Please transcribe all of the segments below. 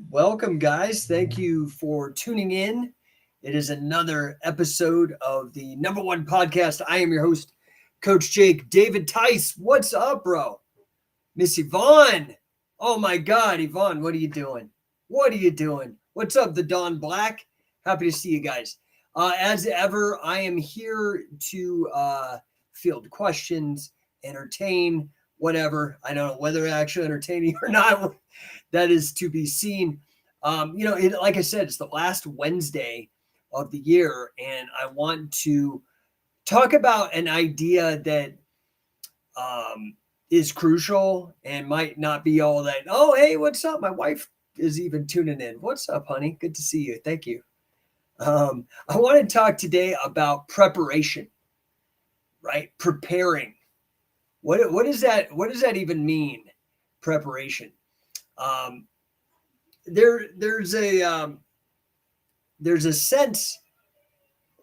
Welcome, guys. Thank you for tuning in. It is another episode of the No1 Podcast. I am your host, Coach Jake. David Tice, what's up, bro? Miss Yvonne. Oh my God, Yvonne, what are you doing? What are you doing? What's up, the Don Black? Happy to see you guys. As ever, I am here to field questions, entertain, whatever. I don't know whether actually entertaining or not. That is to be seen. Like I said, it's the last Wednesday of the year, and I want to talk about an idea that is crucial and might not be all that. Oh, hey, what's up? My wife is even tuning in. What's up, honey? Good to see you. Thank you. I want to talk today about preparation, right? Preparing. What does that even mean? Preparation. There's a sense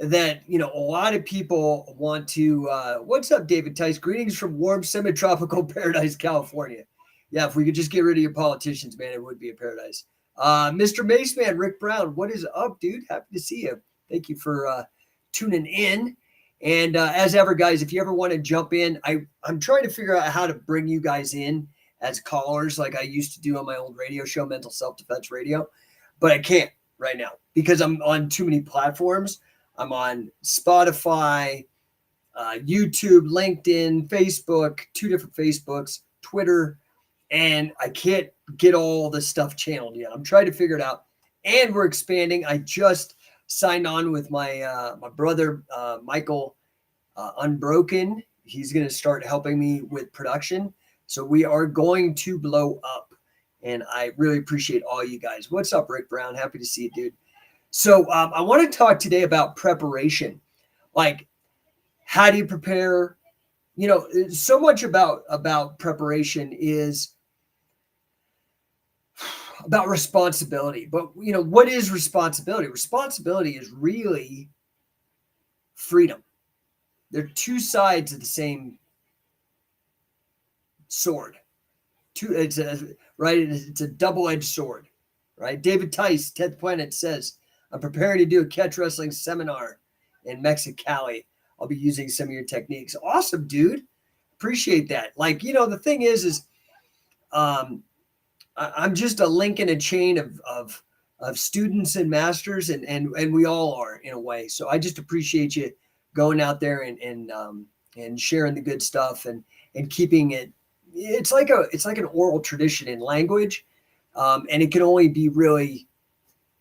that a lot of people want to. What's up, David Tice? Greetings from warm semi-tropical paradise, California. Yeah, if we could just get rid of your politicians, man, it would be a paradise. Mr. Maceman, Rick Brown, what is up, dude? Happy to see you. Thank you for tuning in. And as ever, guys, if you ever want to jump in, I'm trying to figure out how to bring you guys in as callers like I used to do on my old radio show, Mental Self-Defense Radio. But I can't right now because I'm on too many platforms. I'm on Spotify, YouTube, LinkedIn, Facebook, 2 different Facebooks, Twitter, and I can't get all the stuff channeled yet. I'm trying to figure it out. And we're expanding. I just signed on with my brother, Michael Unbroken. He's going to start helping me with production. So we are going to blow up, and I really appreciate all you guys. What's up, Rick Brown? Happy to see you, dude. So I want to talk today about preparation. Like, how do you prepare? So much about preparation is about responsibility. But, what is responsibility? Responsibility is really freedom. They're two sides of the same sword. It's a double-edged sword, right? David Tice, 10th Planet, says, I'm preparing to do a catch wrestling seminar in Mexicali. I'll be using some of your techniques. Awesome, dude. Appreciate that. Like, the thing is I'm just a link in a chain of students and masters, and we all are in a way. So I just appreciate you going out there and sharing the good stuff and keeping it. It's like an oral tradition in language, and it can only be really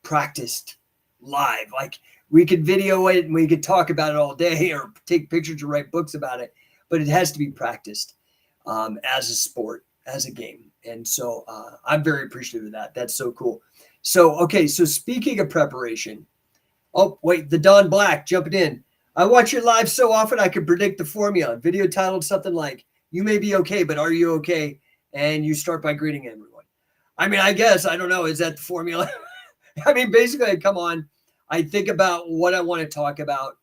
practiced live. Like, we could video it and we could talk about it all day or take pictures or write books about it, but it has to be practiced as a sport, as a game. And so I'm very appreciative of that. That's so cool. So, okay. So speaking of preparation, oh, wait, the Don Black jumping in. I watch your live so often I can predict the formula. Video titled something like, you may be okay, but are you okay? And you start by greeting everyone. I mean, I guess, I don't know. Is that the formula? I mean, basically I come on, I think about what I want to talk about,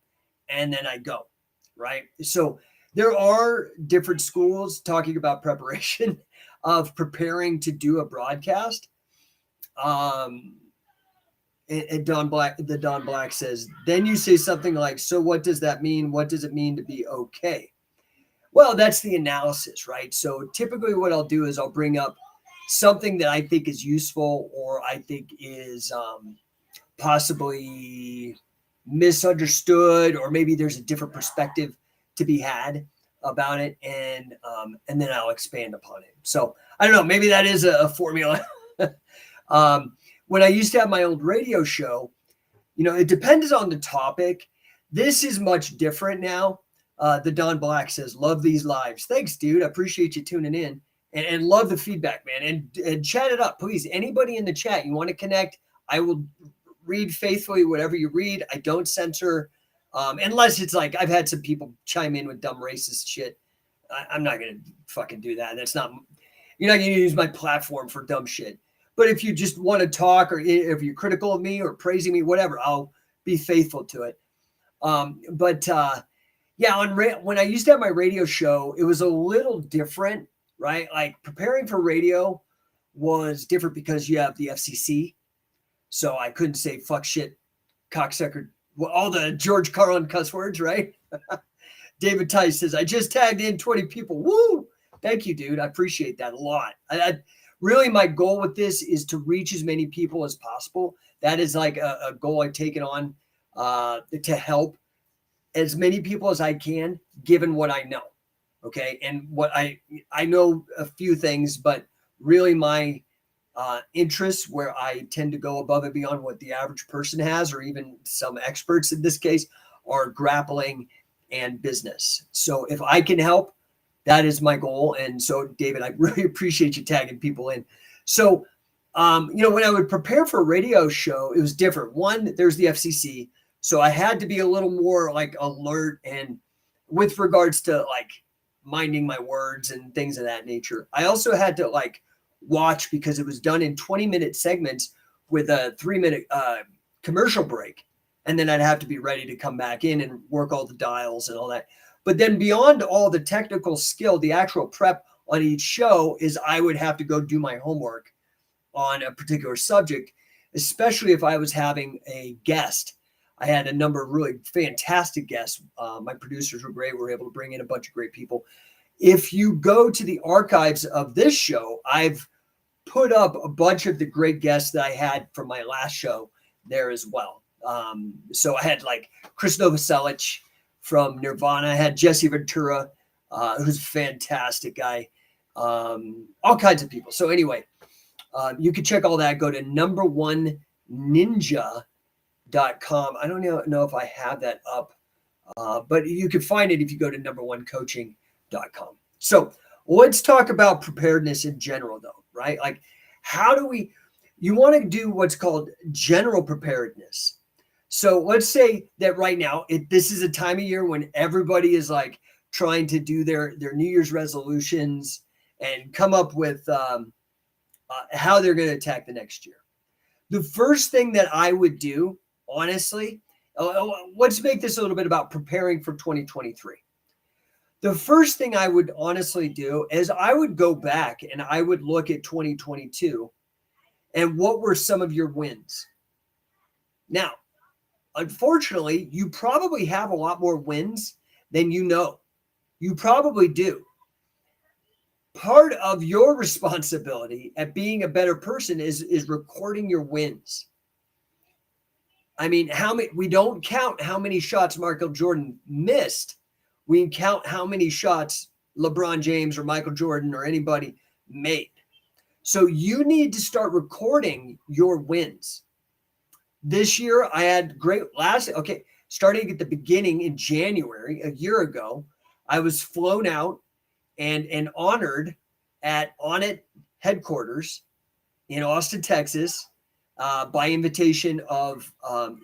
and then I go, right? So there are different schools talking about preparation of preparing to do a broadcast. And the Don Black says, then you say something like, so what does that mean? What does it mean to be okay? Well, that's the analysis, right? So typically what I'll do is I'll bring up something that I think is useful or I think is possibly misunderstood, or maybe there's a different perspective to be had about it, and then I'll expand upon it. So I don't know, maybe that is a formula. When I used to have my old radio show, it depends on the topic. This is much different now. The Don Black says, love these lives. Thanks, dude. I appreciate you tuning in and love the feedback, man. And chat it up, please. Anybody in the chat, you want to connect, I will read faithfully whatever you read. I don't censor, unless it's like I've had some people chime in with dumb racist shit. I'm not going to fucking do that. You're not going to use my platform for dumb shit. But if you just want to talk, or if you're critical of me or praising me, whatever, I'll be faithful to it. When I used to have my radio show, it was a little different, right? Like, preparing for radio was different because you have the FCC. So I couldn't say fuck, shit, cocksucker, well, all the George Carlin cuss words, right? David Tice says, I just tagged in 20 people. Woo! Thank you, dude. I appreciate that a lot. Really, my goal with this is to reach as many people as possible. That is like a goal I've taken on to help as many people as I can, given what I know. Okay. And what I know a few things, but really my interests where I tend to go above and beyond what the average person has, or even some experts in this case, are grappling and business. So if I can help, that is my goal. And so, David, I really appreciate you tagging people in. So, when I would prepare for a radio show, it was different. One, there's the FCC. So I had to be a little more like alert and with regards to like minding my words and things of that nature. I also had to like watch because it was done in 20-minute segments with a 3-minute commercial break. And then I'd have to be ready to come back in and work all the dials and all that. But then beyond all the technical skill, the actual prep on each show is I would have to go do my homework on a particular subject, especially if I was having a guest. I had a number of really fantastic guests. My producers were great. We were able to bring in a bunch of great people. If you go to the archives of this show, I've put up a bunch of the great guests that I had from my last show there as well. So I had like Chris Novoselic from Nirvana. I had Jesse Ventura, who's a fantastic guy. All kinds of people. So anyway, you can check all that. Go to number1ninja.com. I don't know if I have that up, but you can find it if you go to number1coaching.com. So let's talk about preparedness in general, though, right? Like, you want to do what's called general preparedness. So let's say that right now, this is a time of year when everybody is like trying to do their New Year's resolutions and come up with how they're going to attack the next year. The first thing that I would do, honestly, let's make this a little bit about preparing for 2023. The first thing I would honestly do is I would go back and I would look at 2022 and what were some of your wins. Now, unfortunately, you probably have a lot more wins than you know. You probably do. Part of your responsibility at being a better person is recording your wins. I mean, we don't count how many shots Michael Jordan missed. We count how many shots LeBron James or Michael Jordan or anybody made. So you need to start recording your wins. This year, I had starting at the beginning in January, a year ago, I was flown out and honored at Onnit headquarters in Austin, Texas, by invitation of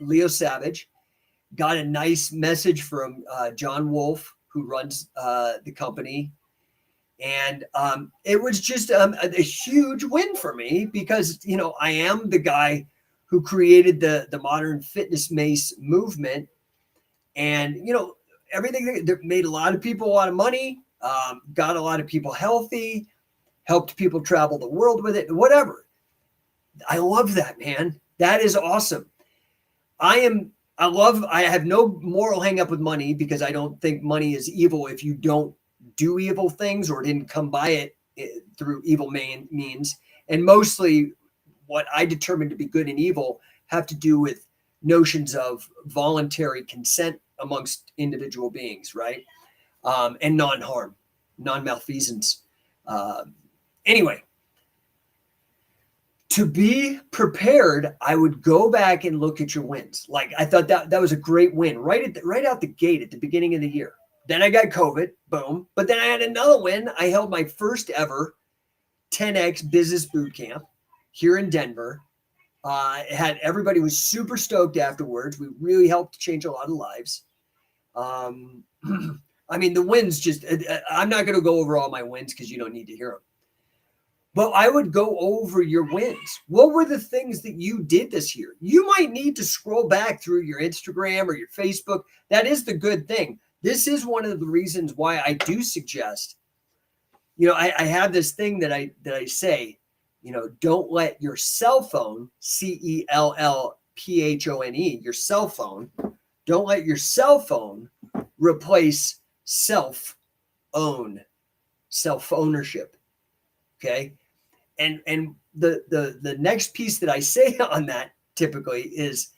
Leo Savage. Got a nice message from John Wolf, who runs the company. And it was just a huge win for me because, I am the guy who created the modern fitness mace movement. And, everything that made a lot of people a lot of money, got a lot of people healthy, helped people travel the world with it, whatever. I love that, man. That is awesome. I have no moral hang up with money because I don't think money is evil if you don't do evil things or didn't come by it through evil means. And mostly what I determine to be good and evil have to do with notions of voluntary consent amongst individual beings, right? And non-harm, non-malfeasance. Anyway, to be prepared, I would go back and look at your wins. Like I thought that was a great win right out the gate at the beginning of the year. Then I got COVID, boom. But then I had another win. I held my first ever 10X business boot camp here in Denver. Everybody was super stoked afterwards. We really helped change a lot of lives. I mean, the wins I'm not going to go over all my wins because you don't need to hear them. But I would go over your wins. What were the things that you did this year? You might need to scroll back through your Instagram or your Facebook. That is the good thing. This is one of the reasons why I do suggest, I have this thing that I say, don't let your cell phone, CELLPHONE, your cell phone, don't let your cell phone replace self-ownership. Okay. And the next piece that I say on that typically is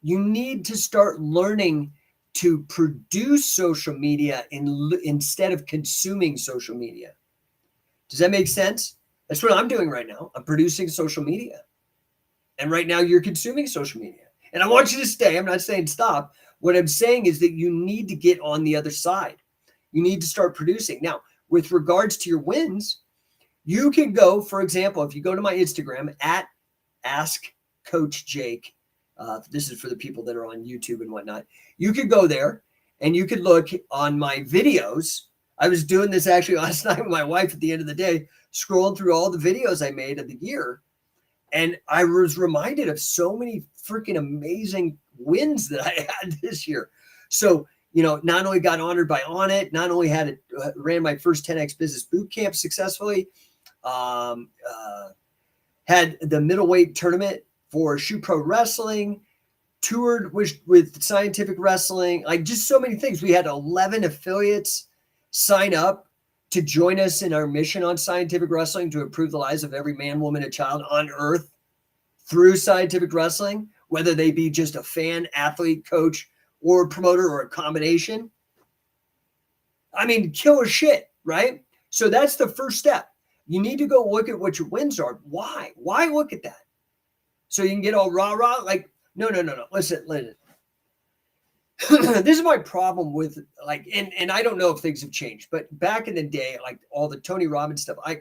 you need to start learning to produce social media instead of consuming social media. Does that make sense? That's what I'm doing right now. I'm producing social media. And right now you're consuming social media. And I want you to stay. I'm not saying stop. What I'm saying is that you need to get on the other side. You need to start producing. Now, with regards to your wins, you can go, for example, if you go to my Instagram at Ask Coach Jake, this is for the people that are on YouTube and whatnot. You could go there and you could look on my videos. I was doing this actually last night with my wife at the end of the day, scrolling through all the videos I made of the year. And I was reminded of so many freaking amazing wins that I had this year. So, not only got honored by On It, not only ran my first 10X business boot camp successfully, had the middleweight tournament for Shoe Pro Wrestling, toured with Scientific Wrestling, like just so many things. We had 11 affiliates sign up to join us in our mission on Scientific Wrestling to improve the lives of every man, woman, and child on earth through Scientific Wrestling, whether they be just a fan, athlete, coach, or promoter, or a combination. I mean, killer shit, right? So that's the first step. You need to go look at what your wins are. Why? Why look at that? So you can get all rah-rah? Like, no. Listen. This is my problem with and I don't know if things have changed, but back in the day, like all the Tony Robbins stuff, I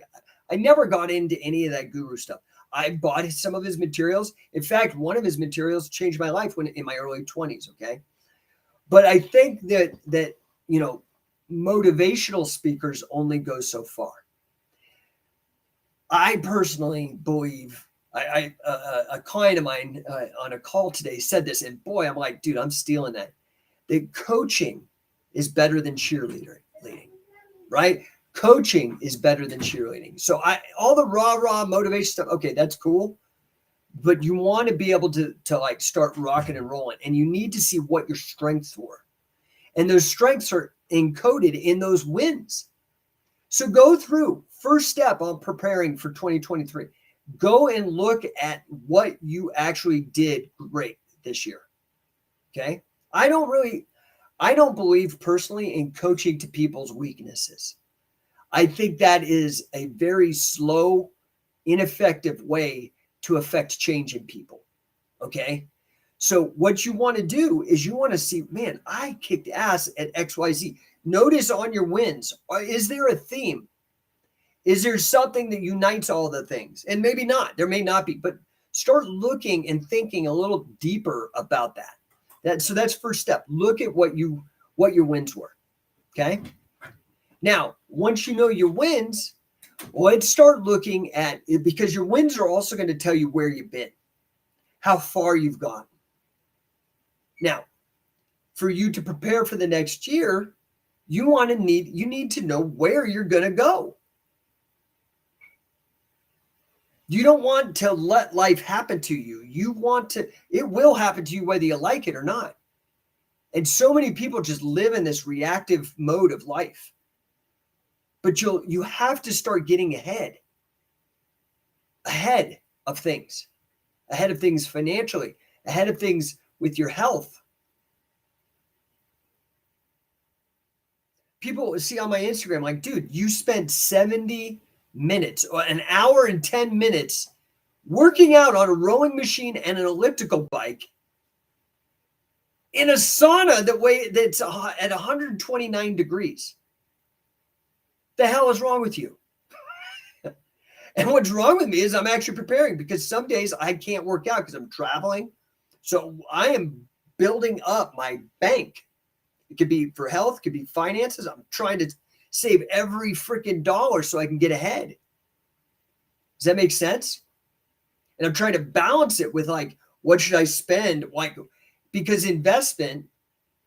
never got into any of that guru stuff. I bought some of his materials. In fact, one of his materials changed my life in my early 20s. Okay. But I think that motivational speakers only go so far. I personally believe a client of mine on a call today said this, and boy, I'm like, dude, I'm stealing that. That coaching is better than cheerleading, right? Coaching is better than cheerleading. So all the rah motivation stuff, okay, that's cool. But you want to be able to like start rocking and rolling, and you need to see what your strengths were. And those strengths are encoded in those wins. So go through. First step on preparing for 2023. Go and look at what you actually did great this year. Okay. I don't believe personally in coaching to people's weaknesses. I think that is a very slow, ineffective way to affect change in people. Okay. So what you want to do is you want to see, man, I kicked ass at XYZ. Notice on your wins, is there a theme? Is there something that unites all the things? And maybe not. There may not be, but start looking and thinking a little deeper about that. So that's first step. Look at what your wins were. Okay. Now, once you know your wins, let's start looking at it, because your wins are also going to tell you where you've been, how far you've gone. Now, for you to prepare for the next year, you need to know where you're going to go. You don't want to let life happen to you. It will happen to you whether you like it or not. And so many people just live in this reactive mode of life. But you have to start getting ahead of things financially, ahead of things with your health. People see on my Instagram, like, dude, you spent 70 minutes or an hour and 10 minutes working out on a rowing machine and an elliptical bike in a sauna that's at 129 degrees. The hell is wrong with you? And what's wrong with me is I'm actually preparing, because some days I can't work out because I'm traveling. So I am building up my bank. It could be for health, it could be finances. I'm trying to save every freaking dollar so I can get ahead. Does that make sense? And I'm trying to balance it with, like, what should I spend? Like, because investment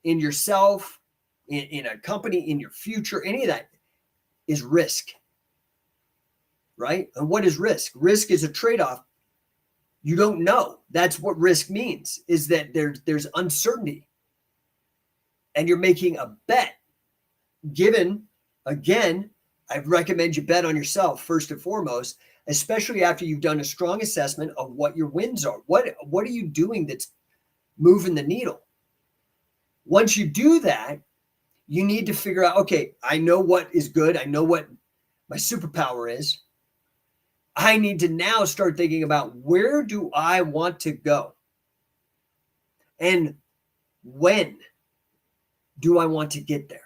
in yourself, in a company, in your future, any of that is risk. right? And what is risk? Risk is a trade-off. You don't know. That's what risk means, is that there's uncertainty. And you're making a bet. Given, again, I recommend you bet on yourself first and foremost, especially after you've done a strong assessment of what your wins are. What are you doing that's moving the needle? Once you do that, you need to figure out, okay, I know what is good. I know what my superpower is. I need to now start thinking about, where do I want to go? And when do I want to get there?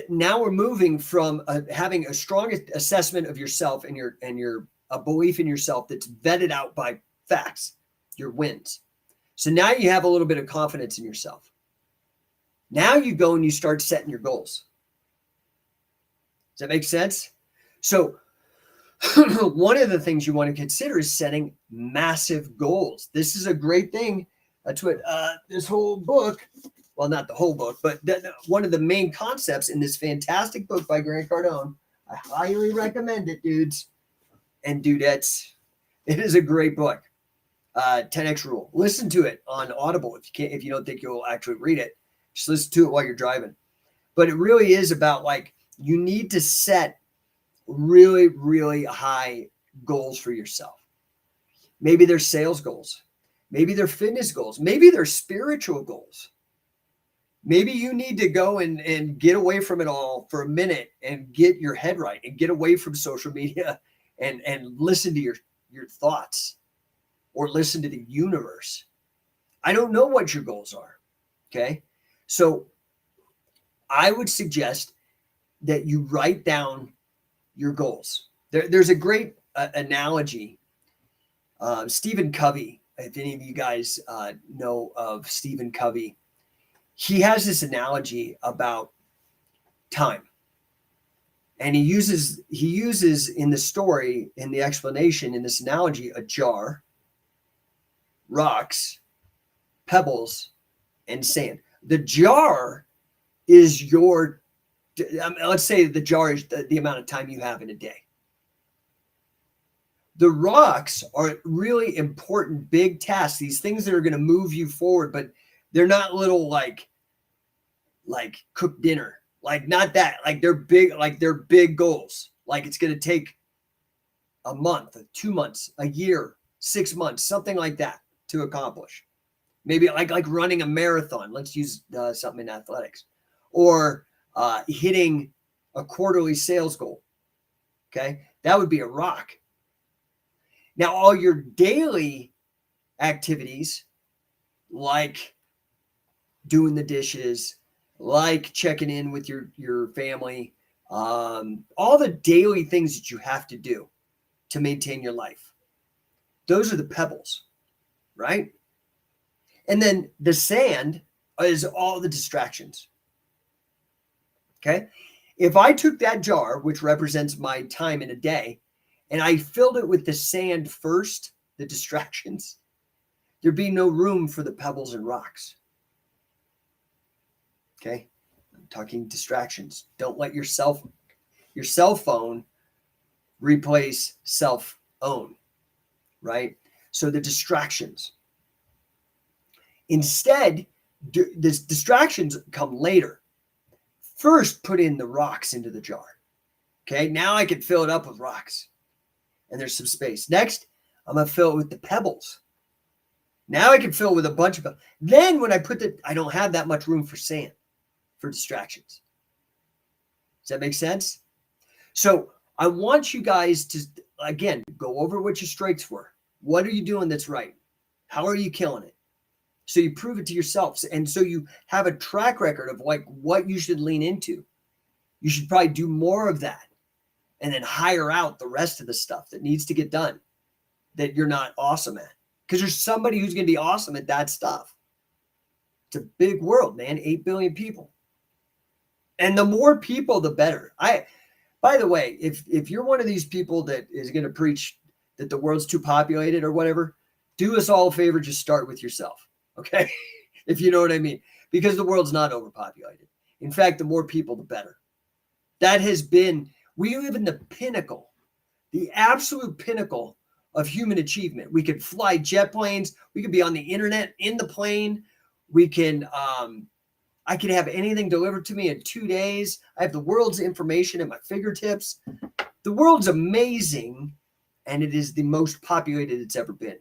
Now we're moving from having a strong assessment of yourself and your a belief in yourself that's vetted out by facts, your wins. So now you have a little bit of confidence in yourself. Now you go and you start setting your goals. Does that make sense? So one of the things you want to consider is setting massive goals. This is a great thing. That's what this whole book, well, not the whole book, but one of the main concepts in this fantastic book by Grant Cardone. I highly recommend it, dudes and dudettes. It is a great book. 10X Rule. Listen to it on Audible if you don't think you'll actually read it. Just listen to it while you're driving. But it really is about, like, you need to set really, really high goals for yourself. Maybe they're sales goals. Maybe they're fitness goals. Maybe they're spiritual goals. Maybe you need to go and get away from it all for a minute and get your head right and get away from social media and listen to your thoughts, or listen to the universe. I don't know what your goals are. Okay. So I would suggest that you write down your goals. There's a great analogy. Stephen Covey, if any of you guys know of Stephen Covey, he has this analogy about time. And he uses in the story, in the explanation, in this analogy, a jar, rocks, pebbles, and sand. The jar is your, let's say the jar is the amount of time you have in a day. The rocks are really important, big tasks, these things that are going to move you forward, but they're not little like cook dinner, like not that, like they're big goals. Like it's going to take a month, 2 months, a year, 6 months, something like that to accomplish. Maybe like running a marathon. Let's use something in athletics, or hitting a quarterly sales goal. Okay. That would be a rock. Now, all your daily activities, like doing the dishes, like checking in with your family, all the daily things that you have to do to maintain your life, those are the pebbles, right? And then the sand is all the distractions. Okay. If I took that jar, which represents my time in a day, and I filled it with the sand first, the distractions, there'd be no room for the pebbles and rocks. Okay. I'm talking distractions. Don't let your cell phone replace self-own, right? So the distractions. Instead, the distractions come later. First, put in the rocks into the jar. Okay, now I can fill it up with rocks. And there's some space. Next, I'm going to fill it with the pebbles. Now I can fill it with a bunch of pebbles. Then when I I don't have that much room for sand, for distractions. Does that make sense? So I want you guys to, again, go over what your strengths were. What are you doing that's right? How are you killing it? So you prove it to yourselves. And so you have a track record of like what you should lean into. You should probably do more of that and then hire out the rest of the stuff that needs to get done that you're not awesome at. Because there's somebody who's going to be awesome at that stuff. It's a big world, man. 8 billion people. And the more people, the better. By the way, if you're one of these people that is going to preach that the world's too populated or whatever, do us all a favor, just start with yourself. Okay. If you know what I mean, because the world's not overpopulated. In fact, the more people, the better. That has been We live in the pinnacle, the absolute pinnacle of human achievement. We could fly jet planes. We could be on the internet in the plane. We can, I can have anything delivered to me in 2 days. I have the world's information at my fingertips. The world's amazing, and it is the most populated it's ever been.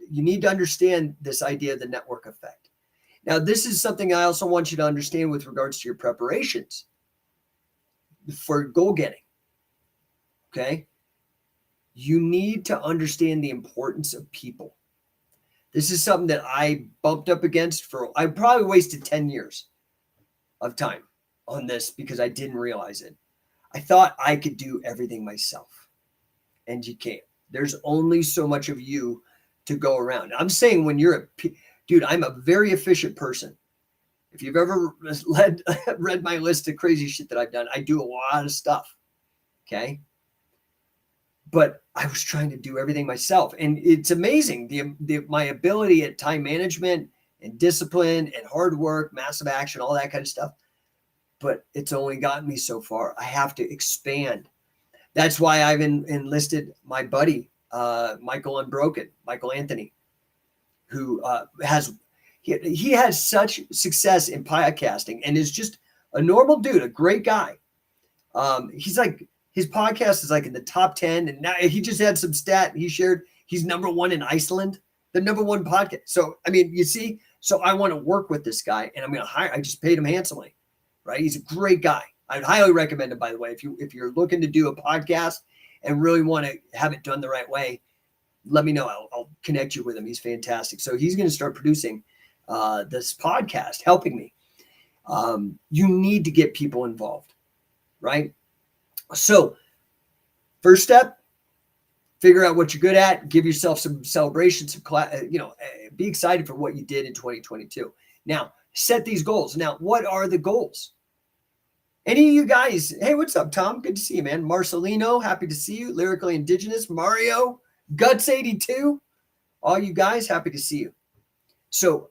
You need to understand this idea of the network effect. Now, this is something I also want you to understand with regards to your preparations for goal getting. Okay? You need to understand the importance of people. This is something that I bumped up against I probably wasted 10 years of time on this because I didn't realize it. I thought I could do everything myself, and you can't. There's only so much of you to go around. I'm saying when you're dude, I'm a very efficient person. If you've ever read my list of crazy shit that I've done, I do a lot of stuff. Okay. But I was trying to do everything myself. And it's amazing. My ability at time management and discipline and hard work, massive action, all that kind of stuff. But it's only gotten me so far. I have to expand. That's why I've enlisted my buddy, Michael Anthony, who he has such success in podcasting and is just a normal dude, a great guy. He's like, his podcast is like in the top 10. And now he just had some stat he shared. He's #1 in Iceland, the #1 podcast. So, I mean, you see, so I want to work with this guy and I'm going to hire, I just paid him handsomely, right? He's a great guy. I'd highly recommend him, by the way, if you're looking to do a podcast and really want to have it done the right way, let me know. I'll connect you with him. He's fantastic. So he's going to start producing this podcast, helping me. You need to get people involved, right? So first step, figure out what you're good at, give yourself some celebrations, be excited for what you did in 2022. Now, set these goals. Now, what are the goals? Any of you guys, hey, what's up, Tom? Good to see you, man. Marcelino, happy to see you. Lyrically Indigenous, Mario, Guts82, all you guys, happy to see you. So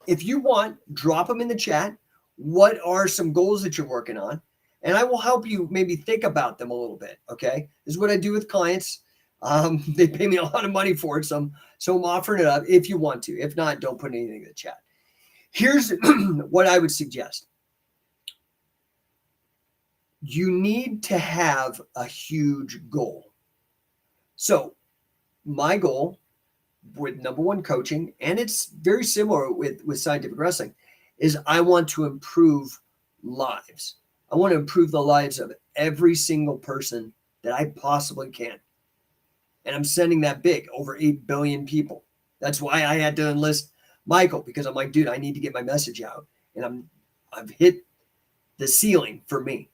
if you want, drop them in the chat. What are some goals that you're working on? And I will help you maybe think about them a little bit, okay? This is what I do with clients. They pay me a lot of money for it, so I'm offering it up if you want to. If not, don't put anything in the chat. Here's what I would suggest. You need to have a huge goal. So my goal with #1 coaching, and it's very similar with scientific wrestling, is I want to improve lives. I want to improve the lives of every single person that I possibly can. And I'm sending that big, over 8 billion people. That's why I had to enlist Michael, because I'm like, dude, I need to get my message out. And I've hit the ceiling for me.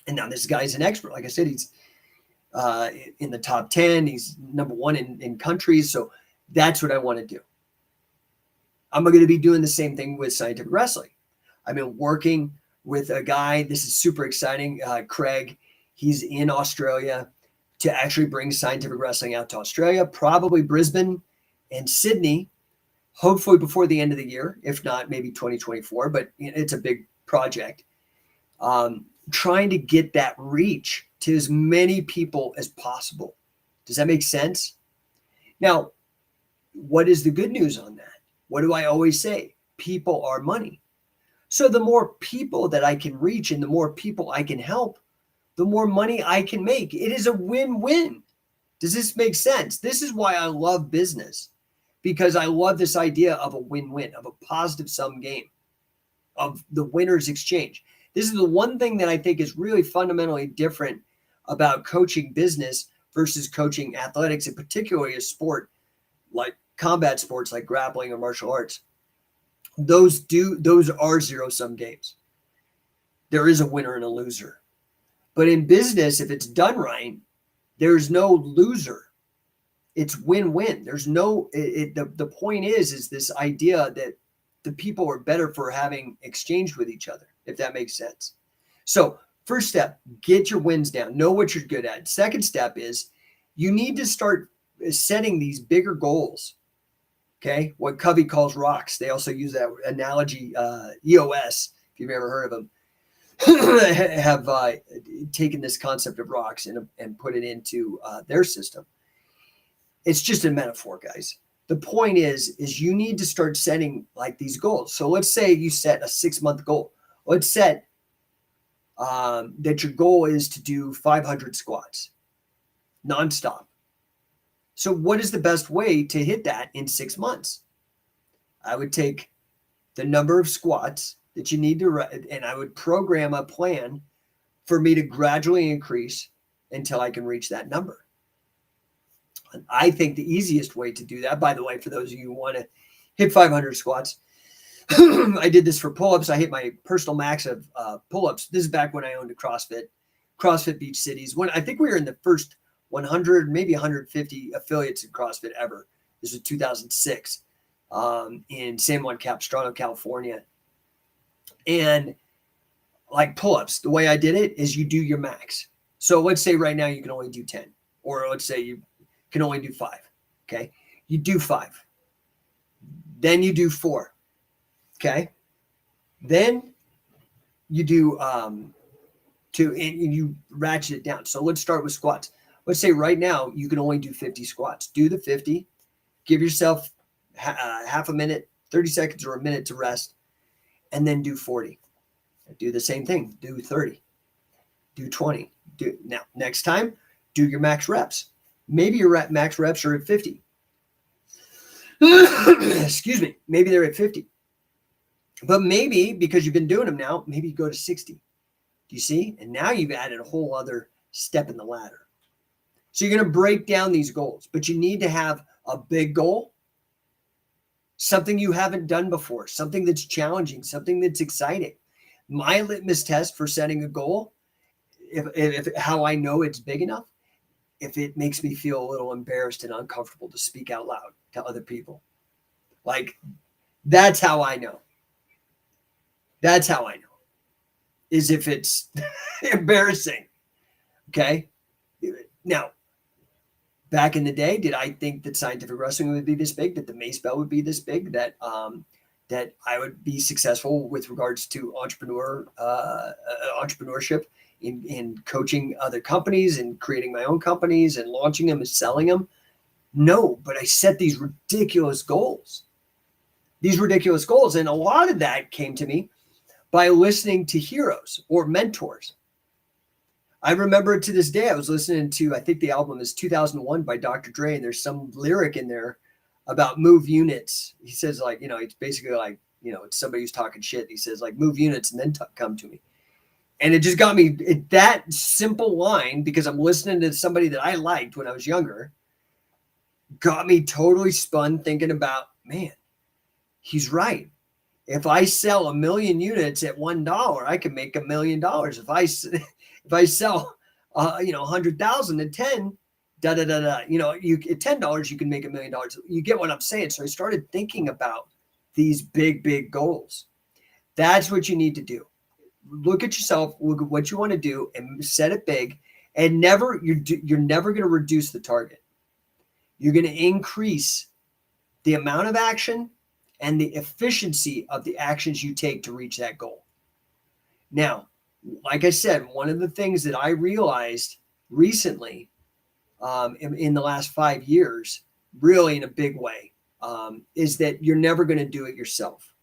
And now this guy's an expert. Like I said, he's in the top 10. He's #1 in countries. So that's what I want to do. I'm going to be doing the same thing with scientific wrestling. I've been working with a guy. This is super exciting. Craig, he's in Australia to actually bring scientific wrestling out to Australia, probably Brisbane and Sydney, hopefully before the end of the year, if not maybe 2024, but it's a big project. Trying to get that reach to as many people as possible. Does that make sense? Now, what is the good news on that? What do I always say? People are money. So the more people that I can reach and the more people I can help, the more money I can make. It is a win-win. Does this make sense? This is why I love business, because I love this idea of a win-win, of a positive sum game, of the winner's exchange. This is the one thing that I think is really fundamentally different about coaching business versus coaching athletics, and particularly a sport like combat sports like grappling or martial arts. Those are zero-sum games. There is a winner and a loser. But in business, if it's done right, there's no loser. It's win-win. There's no, the point is this idea that the people are better for having exchanged with each other, if that makes sense. So first step, get your wins down. Know what you're good at. Second step is you need to start setting these bigger goals. Okay, what Covey calls rocks. They also use that analogy, EOS, if you've ever heard of them. have taken this concept of rocks and put it into their system. It's just a metaphor, guys. The point is you need to start setting like these goals. So let's say you set a 6-month goal. Let's set that your goal is to do 500 squats nonstop. So what is the best way to hit that in 6 months? I would take the number of squats that you need to write, and I would program a plan for me to gradually increase until I can reach that number. And I think the easiest way to do that, by the way, for those of you who want to hit 500 squats, I did this for pull-ups. I hit my personal max of pull-ups. This is back when I owned a CrossFit Beach Cities. When I think we were in the first 100, maybe 150 affiliates in CrossFit ever. This was 2006 in San Juan Capistrano, California. And like pull-ups, the way I did it is you do your max. So let's say right now you can only do 10, or let's say you can only do 5. Okay. You do 5. Then you do 4. Okay. Then you do 2, and you ratchet it down. So let's start with squats. Let's say right now you can only do 50 squats. Do the 50, give yourself half a minute, 30 seconds or a minute to rest, and then do 40. Do the same thing. Do 30. Do 20. Now, next time, do your max reps. Maybe your max reps are at 50. Excuse me. Maybe they're at 50. But maybe because you've been doing them now, maybe you go to 60. Do you see? And now you've added a whole other step in the ladder. So you're going to break down these goals, but you need to have a big goal, something you haven't done before, something that's challenging, something that's exciting. My litmus test for setting a goal, if how I know it's big enough, if it makes me feel a little embarrassed and uncomfortable to speak out loud to other people. Like, that's how I know. That's how I know. Is if it's embarrassing. Okay? Now, back in the day, did I think that scientific wrestling would be this big, that the mace belt would be this big, that that I would be successful with regards to entrepreneurship in coaching other companies and creating my own companies and launching them and selling them? No, but I set these ridiculous goals. And a lot of that came to me by listening to heroes or mentors. I remember to this day, I was listening to, I think the album is 2001 by Dr. Dre, and there's some lyric in there about move units. He says, like, it's basically like, it's somebody who's talking shit. He says, like, move units and then come to me. And it just got me, that simple line, because I'm listening to somebody that I liked when I was younger, got me totally spun thinking about, man, he's right. If I sell 1 million units at $1, I can make $1 million. If I sell, 100,000 at 10, at $10, you can make $1 million. You get what I'm saying? So I started thinking about these big goals. That's what you need to do. Look at yourself, look at what you want to do, and set it big. And you're never going to reduce the target. You're going to increase the amount of action and the efficiency of the actions you take to reach that goal. Now, like I said, one of the things that I realized recently in the last 5 years, really in a big way, is that you're never going to do it yourself.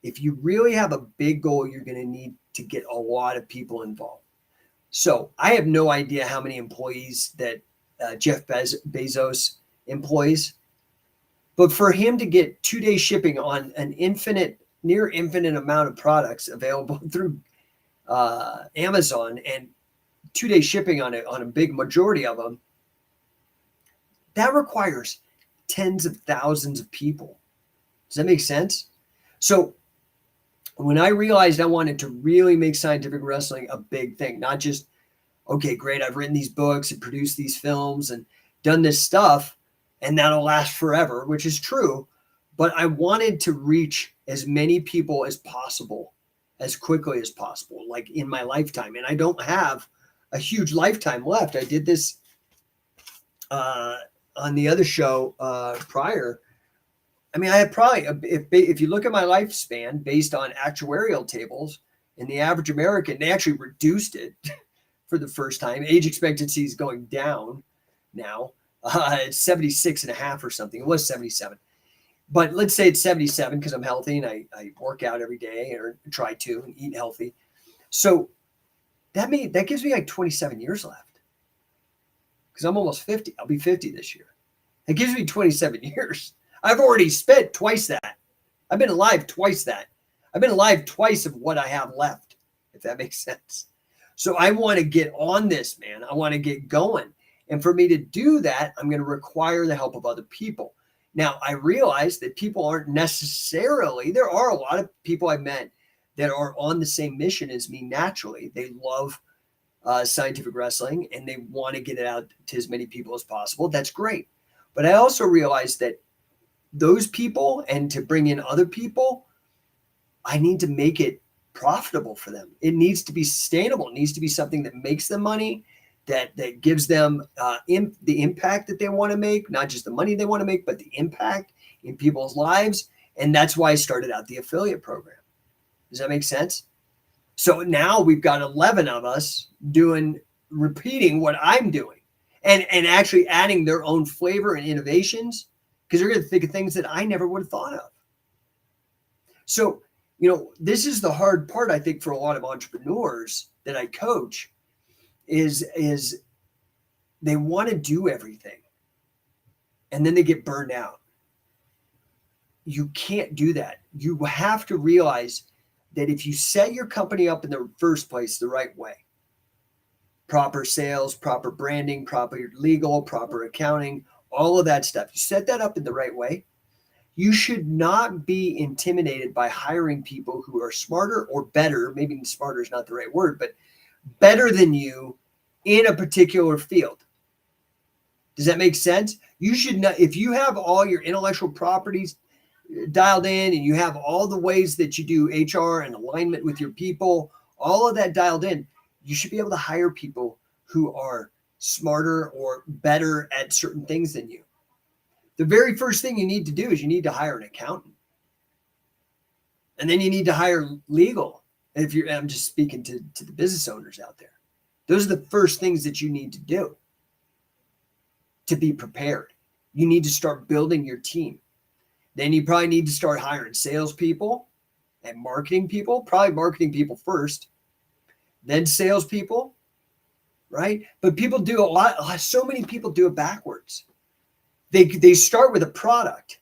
If you really have a big goal, you're going to need to get a lot of people involved. So I have no idea how many employees that Jeff Bezos employs, but for him to get 2-day shipping on an near infinite amount of products available through Amazon, and 2-day shipping on a big majority of them, that requires tens of thousands of people. Does that make sense? So when I realized I wanted to really make scientific wrestling a big thing, not just, okay, great, I've written these books and produced these films and done this stuff, and that'll last forever, which is true, but I wanted to reach as many people as possible, as quickly as possible, like in my lifetime. And I don't have a huge lifetime left. I did this on the other show prior. I mean, I had probably, if you look at my lifespan based on actuarial tables, And the average American, they actually reduced it for the first time. Age expectancy is going down now. It's 76 and a half or something. It was 77. But let's say it's 77 because I'm healthy and I work out every day or try to and eat healthy. So that gives me like 27 years left because I'm almost 50. I'll be 50 this year. It gives me 27 years. I've already spent twice that. I've been alive twice that. I've been alive twice of what I have left, if that makes sense. So I want to get on this, man. I want to get going. And for me to do that, I'm going to require the help of other people. Now, I realize that people aren't necessarily, there are a lot of people I've met that are on the same mission as me naturally. They love scientific wrestling and they want to get it out to as many people as possible. That's great. But I also realize that those people and to bring in other people, I need to make it profitable for them. It needs to be sustainable. It needs to be something that makes them money, that gives them the impact that they want to make, not just the money they want to make, but the impact in people's lives. And that's why I started out the affiliate program. Does that make sense? So now we've got 11 of us repeating what I'm doing and actually adding their own flavor and innovations because they're going to think of things that I never would have thought of. So, this is the hard part, I think, for a lot of entrepreneurs that I coach is they want to do everything and then they get burned out. You can't do that. You have to realize that if you set your company up in the first place the right way, proper sales, proper branding, proper legal, proper accounting, all of that stuff, you set that up in the right way, you should not be intimidated by hiring people who are smarter or better. Maybe smarter is not the right word, but better than you in a particular field. Does that make sense? You should not, if you have all your intellectual properties dialed in and you have all the ways that you do HR and alignment with your people, all of that dialed in, you should be able to hire people who are smarter or better at certain things than you. The very first thing you need to do is you need to hire an accountant. And then you need to hire legal. I'm just speaking to the business owners out there. Those are the first things that you need to do to be prepared. You need to start building your team. Then you probably need to start hiring salespeople and marketing people, probably marketing people first, then salespeople, right? But people do so many people do it backwards. They start with a product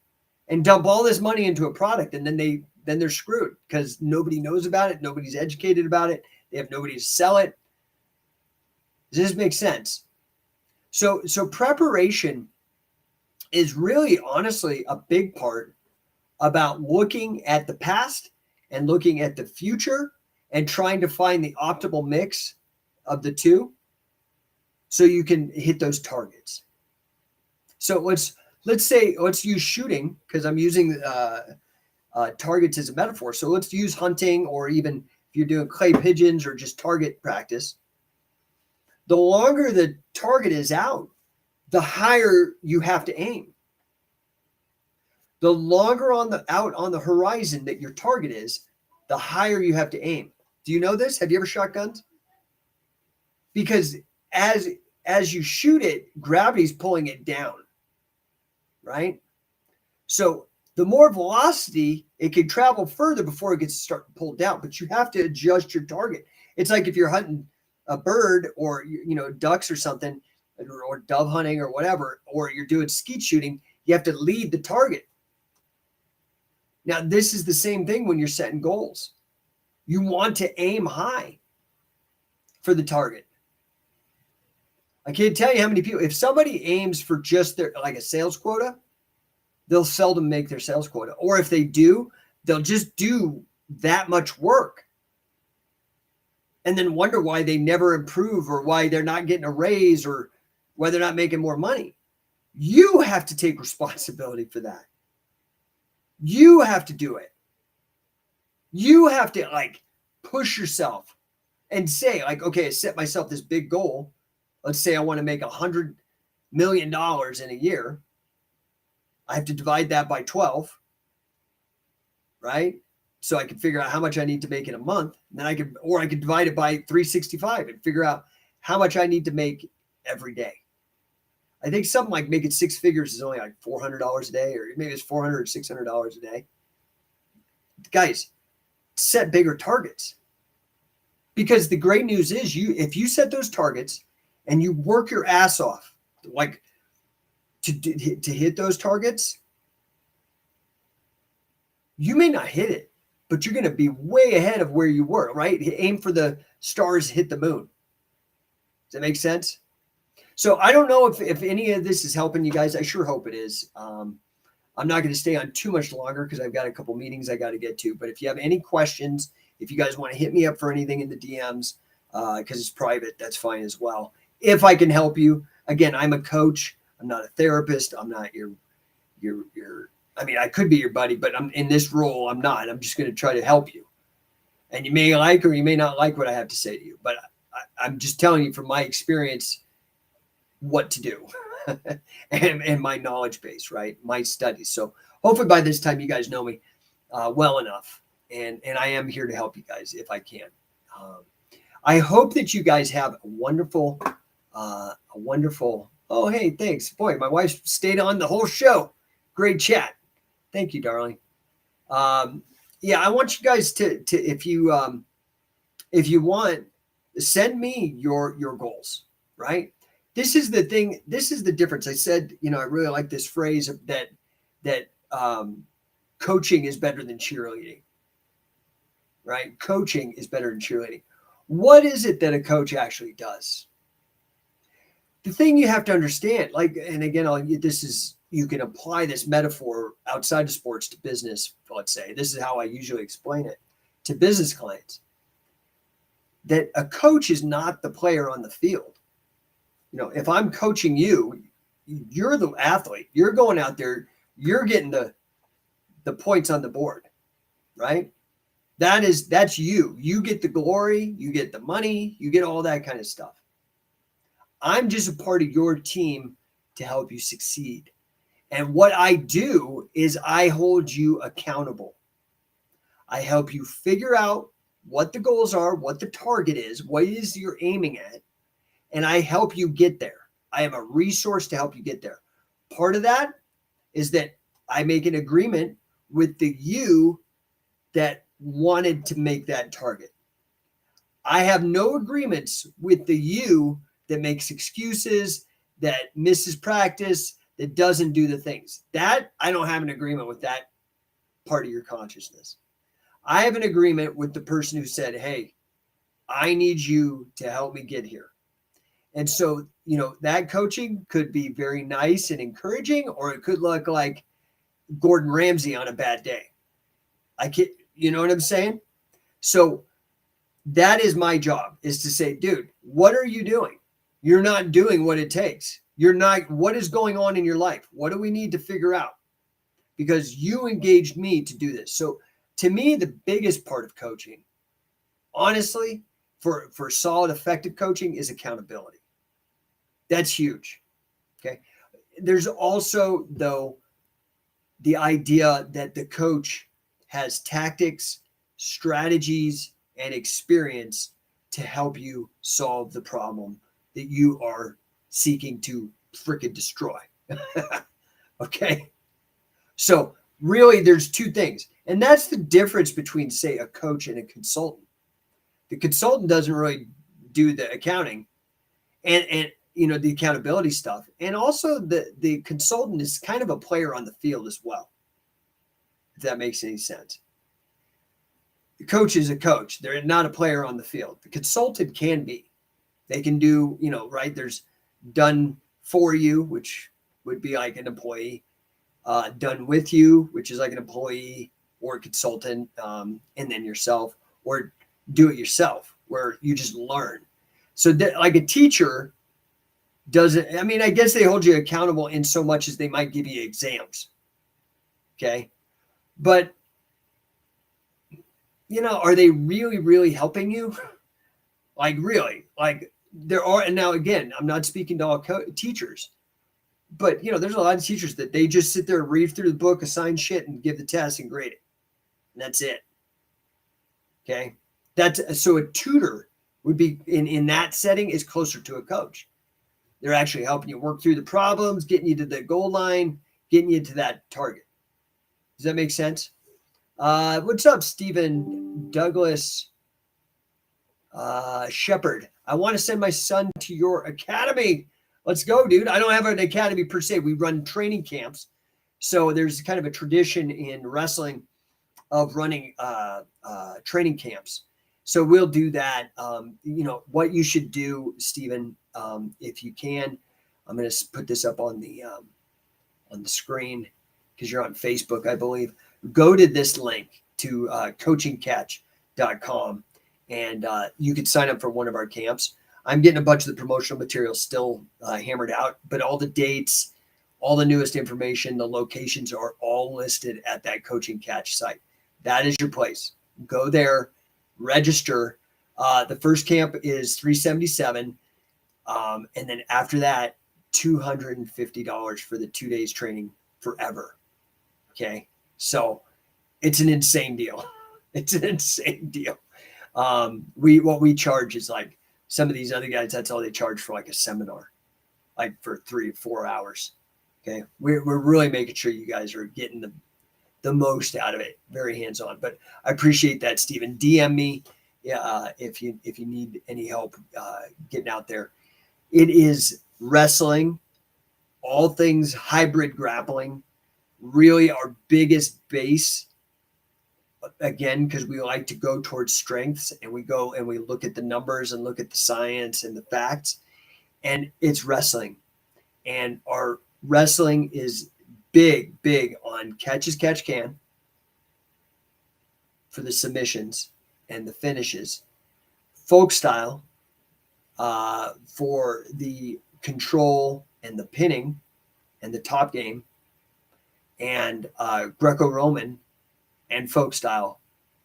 and dump all this money into a product, and then they're screwed because nobody knows about it. Nobody's educated about it. They have nobody to sell it. Does this make sense? So preparation is really, honestly, a big part about looking at the past and looking at the future and trying to find the optimal mix of the two so you can hit those targets. So let's use shooting because I'm using targets as a metaphor. So let's use hunting, or even if you're doing clay pigeons or just target practice. The longer the target is out, the higher you have to aim. The longer out on the horizon that your target is, the higher you have to aim. Do you know this? Have you ever shot guns? Because as you shoot it, gravity's pulling it down, right? So the more velocity, it can travel further before it gets start pulled down, but you have to adjust your target. It's like if you're hunting a bird or, ducks or something, or dove hunting or whatever, or you're doing skeet shooting, you have to lead the target. Now, this is the same thing when you're setting goals. You want to aim high for the target. I can't tell you how many people, if somebody aims for just like a sales quota, they'll seldom make their sales quota. Or if they do, they'll just do that much work and then wonder why they never improve or why they're not getting a raise or why they're not making more money. You have to take responsibility for that. You have to do it. You have to push yourself and say okay, I set myself this big goal. Let's say I want to make $100 million in a year. I have to divide that by 12, right? so I can figure out how much I need to make in a month. And then I could divide it by 365 and figure out how much I need to make every day. I think something like making six figures is only like $400 a day, or maybe it's $400 or $600 a day. Guys, set bigger targets. Because the great news is if you set those targets and you work your ass off, like to hit those targets, you may not hit it, but you're going to be way ahead of where you were, right? Aim for the stars, hit the moon. Does that make sense? So I don't know if any of this is helping you guys. I sure hope it is. I'm not going to stay on too much longer because I've got a couple meetings I got to get to. But if you have any questions, if you guys want to hit me up for anything in the DMs, because it's private, that's fine as well. If I can help you, again, I'm a coach. I'm not a therapist. I'm not your. I mean, I could be your buddy, but I'm in this role. I'm not. I'm just going to try to help you. And you may like or you may not like what I have to say to you, but I'm just telling you from my experience what to do and my knowledge base, right? My studies. So hopefully by this time you guys know me well enough. And I am here to help you guys if I can. I hope that you guys have a wonderful, oh, hey, thanks. Boy, my wife stayed on the whole show. Great chat. Thank you, darling. Yeah, I want you guys to if you want, send me your goals, right? This is the thing. This is the difference. I said, I really like this phrase that coaching is better than cheerleading, right? Coaching is better than cheerleading. What is it that a coach actually does? The thing you have to understand, and again, you can apply this metaphor outside of sports to business, let's say. This is how I usually explain it to business clients. That a coach is not the player on the field. If I'm coaching you, you're the athlete. You're going out there, you're getting the points on the board, right? That's you. You get the glory, you get the money, you get all that kind of stuff. I'm just a part of your team to help you succeed. And what I do is I hold you accountable. I help you figure out what the goals are, what the target is, what it is you're aiming at, and I help you get there. I am a resource to help you get there. Part of that is that I make an agreement with the you that wanted to make that target. I have no agreements with the you that makes excuses, that misses practice, that doesn't do the things. That I don't have an agreement with that part of your consciousness. I have an agreement with the person who said, hey, I need you to help me get here. And so, that coaching could be very nice and encouraging, or it could look like Gordon Ramsay on a bad day. You know what I'm saying? So that is my job, is to say, dude, what are you doing? You're not doing what it takes. What is going on in your life? What do we need to figure out? Because you engaged me to do this. So to me, the biggest part of coaching, honestly, for solid, effective coaching is accountability. That's huge. Okay. There's also, though, the idea that the coach has tactics, strategies, and experience to help you solve the problem that you are seeking to freaking destroy. Okay. So really, there's two things. And that's the difference between, say, a coach and a consultant. The consultant doesn't really do the accounting and the accountability stuff. And also the consultant is kind of a player on the field as well, if that makes any sense. The coach is a coach. They're not a player on the field. The consultant can be. They can do, right? There's done for you, which would be like an employee, done with you, which is like an employee or a consultant, and then yourself, or do it yourself, where you just learn. So like a teacher doesn't, I guess they hold you accountable in so much as they might give you exams. Okay. But, are they really, really helping you? Like really, like there are, and now again, I'm not speaking to all teachers, but there's a lot of teachers that they just sit there, read through the book, assign shit, and give the test and grade it. And that's it. Okay. So a tutor would be in that setting is closer to a coach. They're actually helping you work through the problems, getting you to the goal line, getting you to that target. Does that make sense? What's up, Stephen Douglas Shepard? I want to send my son to your academy. Let's go, dude. I don't have an academy per se. We run training camps. So there's kind of a tradition in wrestling of running training camps. So we'll do that. What you should do, Stephen, if you can, I'm going to put this up on the screen because you're on Facebook, I believe. Go to this link to coachingcatch.com and you can sign up for one of our camps. I'm getting a bunch of the promotional material still hammered out, but all the dates, all the newest information, the locations are all listed at that Coaching Catch site. That is your place. Go there, register. The first camp is $377, and then after that, $250 for the 2 days training forever. Okay, so it's an insane deal. It's an insane deal. What we charge is like some of these other guys. That's all they charge for like a seminar, like for 3 or 4 hours. Okay, we're really making sure you guys are getting the most out of it. Very hands-on. But I appreciate that, Stephen. DM me if you need any help getting out there. It is wrestling, all things hybrid grappling, really our biggest base. Again, because we like to go towards strengths, and we go and we look at the numbers and look at the science and the facts, and it's wrestling. And our wrestling is big on catch as catch can for the submissions and the finishes, folk style for the control and the pinning and the top game, and Greco-Roman and folk style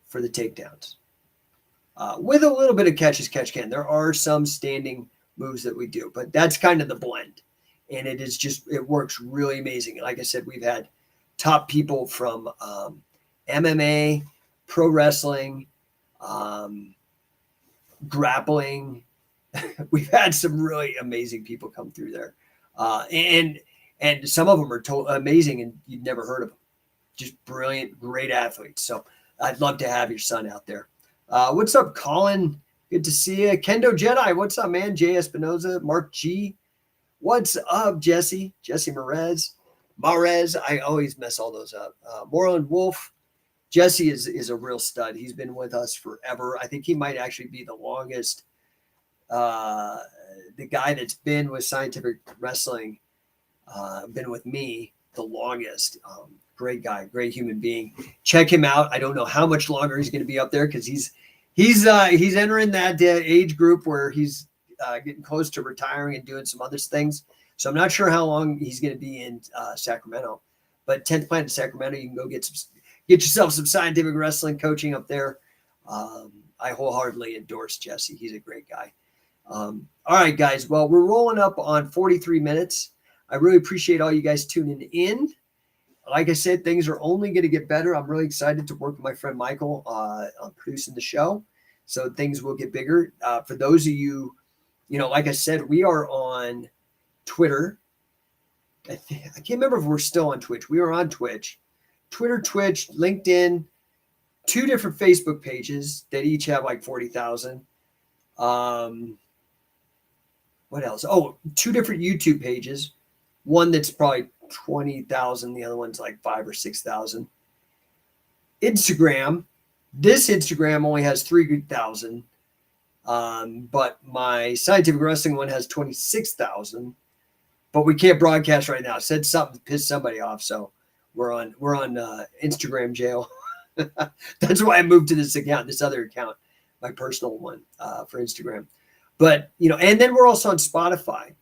for the takedowns, with a little bit of catch as catch can. There are some standing moves that we do, but that's kind of the blend. And it works really amazing. Like I said, we've had top people from MMA, pro wrestling, grappling. We've had some really amazing people come through there. And some of them are amazing and you'd never heard of them. Just brilliant, great athletes. So I'd love to have your son out there. What's up, Colin? Good to see you. Kendo Jedi, what's up, man? Jay Espinoza, Mark G. What's up, Jesse? Jesse Marez. I always mess all those up. Moreland Wolf. Jesse is a real stud. He's been with us forever. I think he might actually be the longest, the guy that's been with Scientific Wrestling, been with me the longest. Great guy, great human being. Check him out. I don't know how much longer he's going to be up there because he's entering that age group where he's getting close to retiring and doing some other things. So I'm not sure how long he's going to be in Sacramento. But 10th Planet Sacramento, you can go get yourself some Scientific Wrestling coaching up there. I wholeheartedly endorse Jesse. He's a great guy. All right, guys. Well, we're rolling up on 43 minutes. I really appreciate all you guys tuning in. Like I said, things are only going to get better. I'm really excited to work with my friend Michael on producing the show. So things will get bigger. For those of you, like I said, we are on Twitter. I can't remember if we're still on Twitch. We are on Twitch, Twitter, Twitch, LinkedIn, 2 different Facebook pages that each have like 40,000. What else? Oh, 2 different YouTube pages. One that's probably 20,000. The other one's like 5,000 or 6,000. Instagram. This Instagram only has 3,000. But my Scientific Wrestling one has 26,000. But we can't broadcast right now. I said something to piss somebody off, so we're on Instagram jail. That's why I moved to this other account, my personal one for Instagram. But and then we're also on Spotify.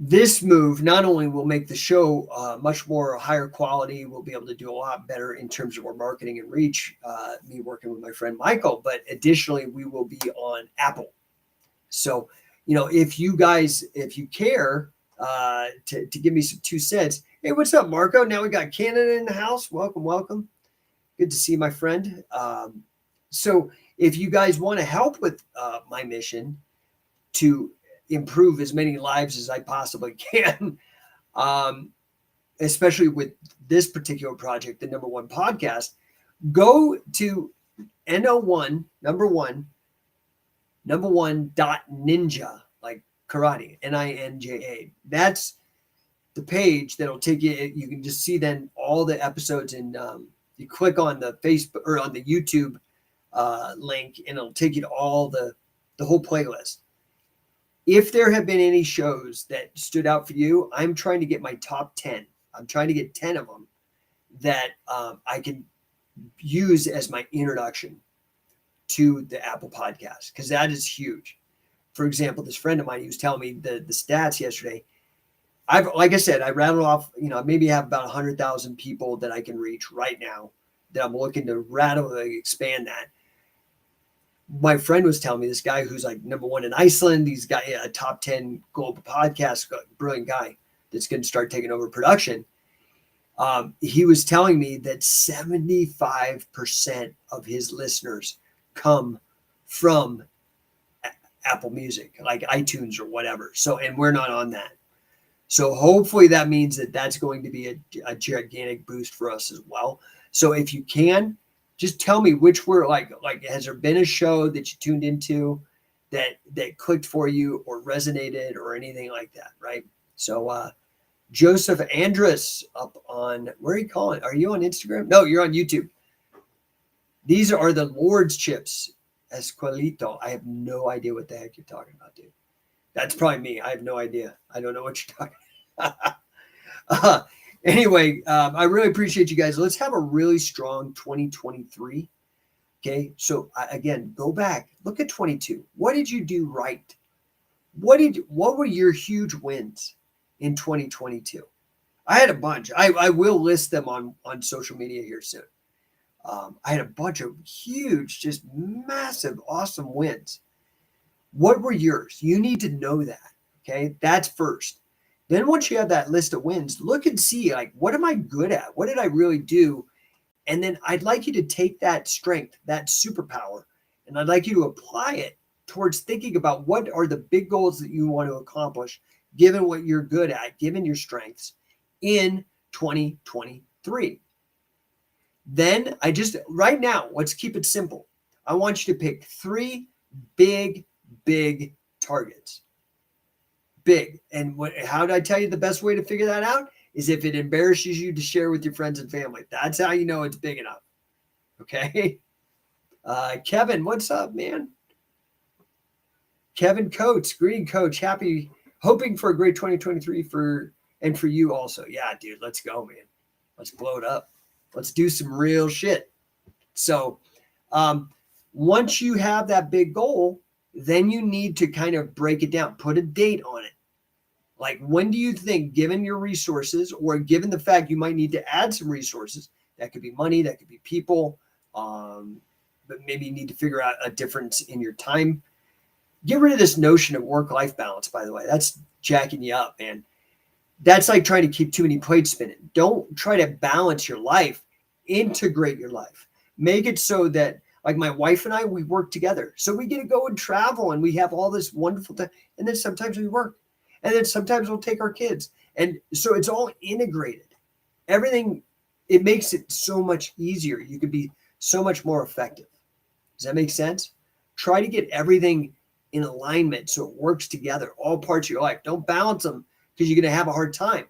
This move not only will make the show much more higher quality, we'll be able to do a lot better in terms of our marketing and reach, me working with my friend Michael, but additionally, we will be on Apple. So, if you care to give me some 2 cents. Hey, what's up, Marco? Now we got Canada in the house. Welcome. Good to see you, my friend. So if you guys want to help with my mission to improve as many lives as I possibly can, um, especially with this particular project, the No1 Podcast, go to No1, number one dot ninja, like karate, NINJA. That's the page that'll take you. You can just see then all the episodes, and you click on the Facebook or on the YouTube link, and it'll take you to all the whole playlist. If there have been any shows that stood out for you, I'm trying to get my top 10. I'm trying to get 10 of them that I can use as my introduction to the Apple Podcast, because that is huge. For example, this friend of mine, he was telling me the stats yesterday. Like I said, I rattled off, maybe have about 100,000 people that I can reach right now that I'm looking to radically expand that. My friend was telling me this guy who's like number one in Iceland, he's got a top 10 global podcast, brilliant guy that's going to start taking over production. He was telling me that 75% of his listeners come from Apple Music, like iTunes or whatever. So, and we're not on that. So hopefully that means that that's going to be a gigantic boost for us as well. So if you can, just tell me which were like, has there been a show that you tuned into that clicked for you or resonated or anything like that, right? So Joseph Andrus up on, where are you calling? Are you on Instagram? No, you're on YouTube. These are the Lord's chips, Esquelito. I have no idea what the heck you're talking about, dude. That's probably me. I have no idea. I don't know what you're talking about. Anyway, I really appreciate you guys. Let's have a really strong 2023. Okay. So again, go back, look at 22. What did you do right? What were your huge wins in 2022? I had a bunch. I will list them on social media here soon. I had a bunch of huge, just massive, awesome wins. What were yours? You need to know that. Okay. That's first. Then once you have that list of wins, look and see, like, what am I good at? What did I really do? And then I'd like you to take that strength, that superpower, and I'd like you to apply it towards thinking about what are the big goals that you want to accomplish, given what you're good at, given your strengths in 2023. Then right now, let's keep it simple. I want you to pick 3 big targets. Big. And how did I tell you the best way to figure that out is if it embarrasses you to share with your friends and family. That's how you know it's big enough. Okay. Kevin, what's up, man? Kevin Coates, Green Coach, hoping for a great 2023 for you also. Yeah, dude, let's go, man. Let's blow it up. Let's do some real shit. So once you have that big goal, then you need to kind of break it down, put a date on it. Like, when do you think, given your resources or given the fact you might need to add some resources, that could be money, that could be people, but maybe you need to figure out a difference in your time. Get rid of this notion of work-life balance, by the way. That's jacking you up, man. That's like trying to keep too many plates spinning. Don't try to balance your life. Integrate your life. Make it so that, like my wife and I, we work together. So we get to go and travel and we have all this wonderful time. And then sometimes we work. And then sometimes we'll take our kids. And so it's all integrated. Everything, it makes it so much easier. You could be so much more effective. Does that make sense? Try to get everything in alignment so it works together, all parts of your life. Don't balance them because you're going to have a hard time.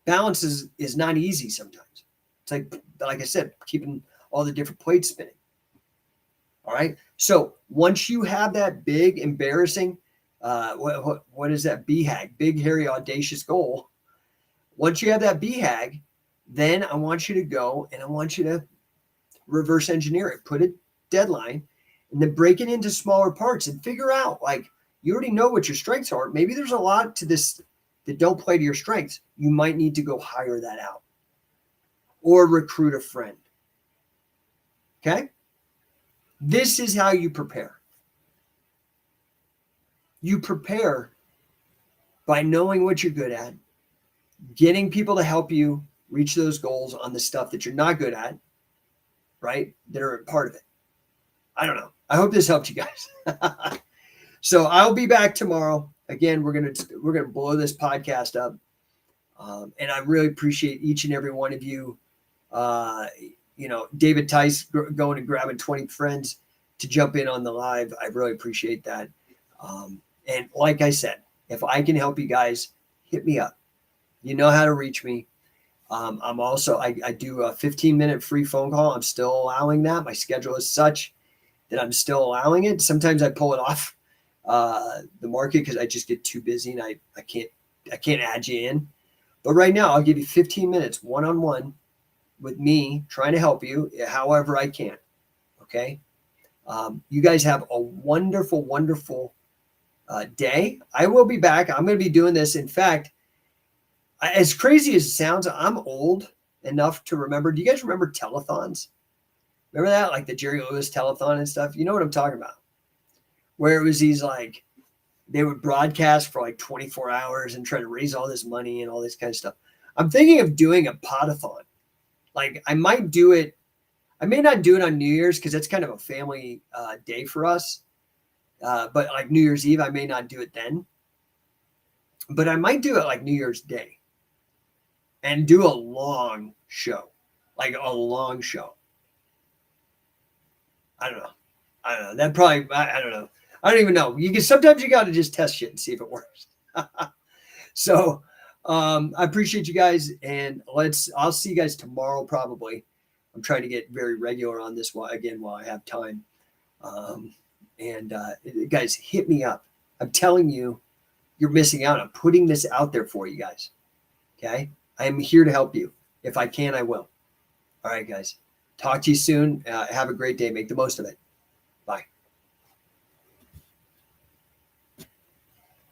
Balance is not easy sometimes. It's like I said, keeping all the different plates spinning. All right. So once you have that big, embarrassing, what is that BHAG? Big, hairy, audacious goal. Once you have that BHAG, then I want you to go and I want you to reverse engineer it, put a deadline, and then break it into smaller parts and figure out, like, you already know what your strengths are. Maybe there's a lot to this that don't play to your strengths. You might need to go hire that out or recruit a friend. Okay? This is how you prepare. You prepare by knowing what you're good at, getting people to help you reach those goals on the stuff that you're not good at, right? That are a part of it. I don't know. I hope this helped you guys. So I'll be back tomorrow. Again, we're gonna blow this podcast up, and I really appreciate each and every one of you. David Tice going and grabbing 20 friends to jump in on the live. I really appreciate that. And like I said, if I can help you guys, hit me up. You know how to reach me. I'm also, I do a 15-minute free phone call. I'm still allowing that. My schedule is such that I'm still allowing it. Sometimes I pull it off the market because I just get too busy and I can't add you in. But right now, I'll give you 15 minutes one-on-one with me trying to help you however I can. Okay. You guys have a wonderful, wonderful day. I will be back. I'm going to be doing this. In fact, as crazy as it sounds, I'm old enough to remember. Do you guys remember telethons? Remember that? Like the Jerry Lewis telethon and stuff? You know what I'm talking about? Where it was these like, they would broadcast for like 24 hours and try to raise all this money and all this kind of stuff. I'm thinking of doing a podathon. Like I might do it. I may not do it on New Year's because it's kind of a family day for us. But like New Year's Eve, I may not do it then. But I might do it like New Year's Day and do a long show, like a long show. I don't know. That probably, I don't know. I don't even know. Sometimes you got to just test shit and see if it works. So I appreciate you guys, and I'll see you guys tomorrow probably. I'm trying to get very regular on this while I have time. Guys, hit me up. I'm telling you, you're missing out. I'm putting this out there for you guys. Okay. I am here to help you. If I can, I will. All right, guys. Talk to you soon. Have a great day. Make the most of it. Bye.